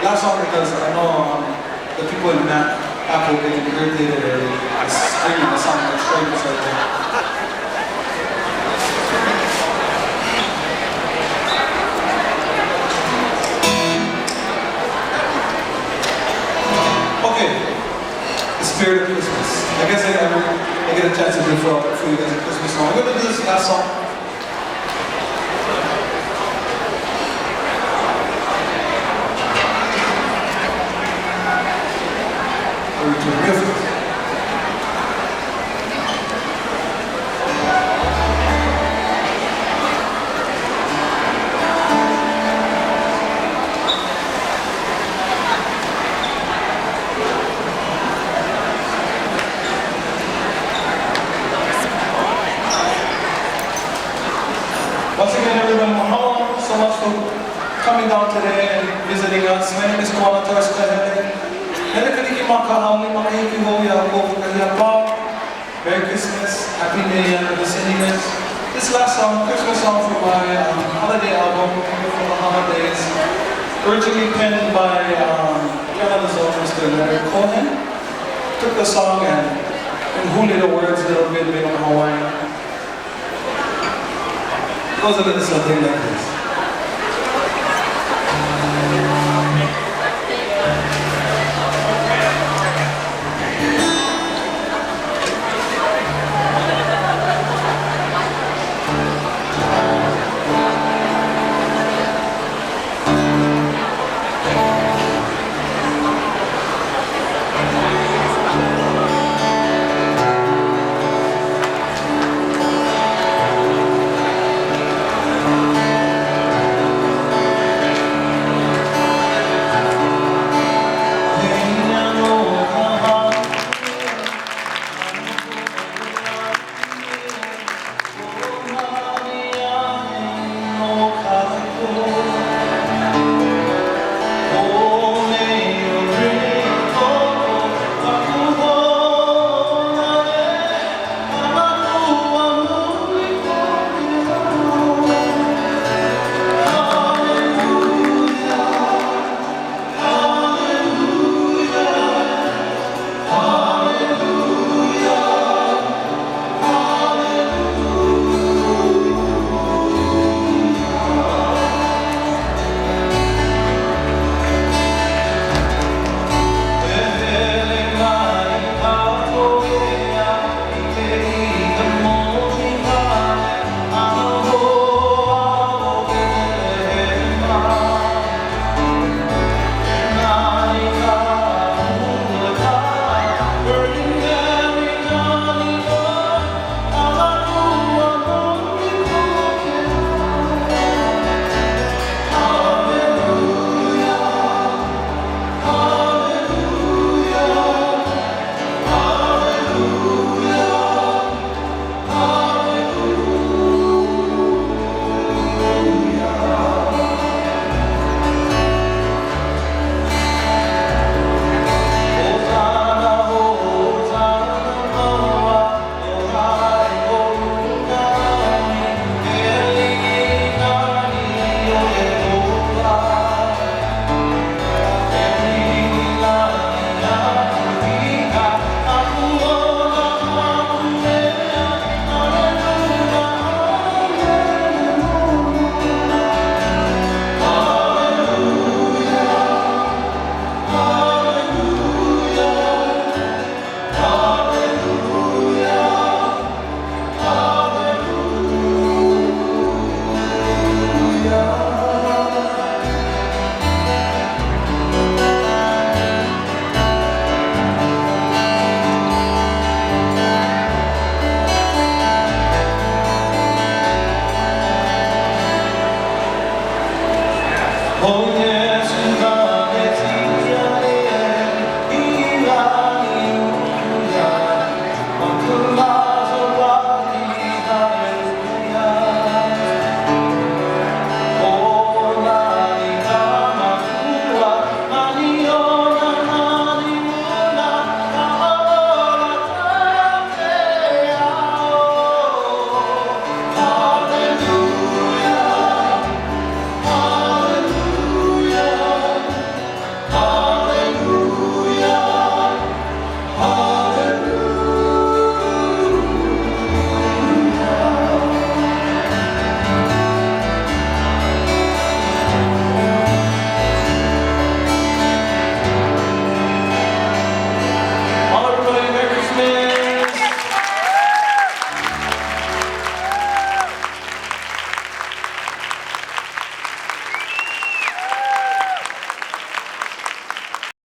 last song because I know the people in that Apple getting irritated or screaming the song like straight or something. Okay, the spirit of Christmas. I guess I get a chance to do for you guys a Christmas song. I'm going to do this last song. Terrific. Once again, everyone, mahalo so much for coming down today and visiting us. My name is Kuala Torres Kahele. Merry Christmas, Happy New Year to the singers. This last song, Christmas song from my holiday album, for the holidays, originally penned by Canada's own Mr. Leonard Cohen. Took the song and huli the words a little bit on Hawaiian. It goes a little something like this.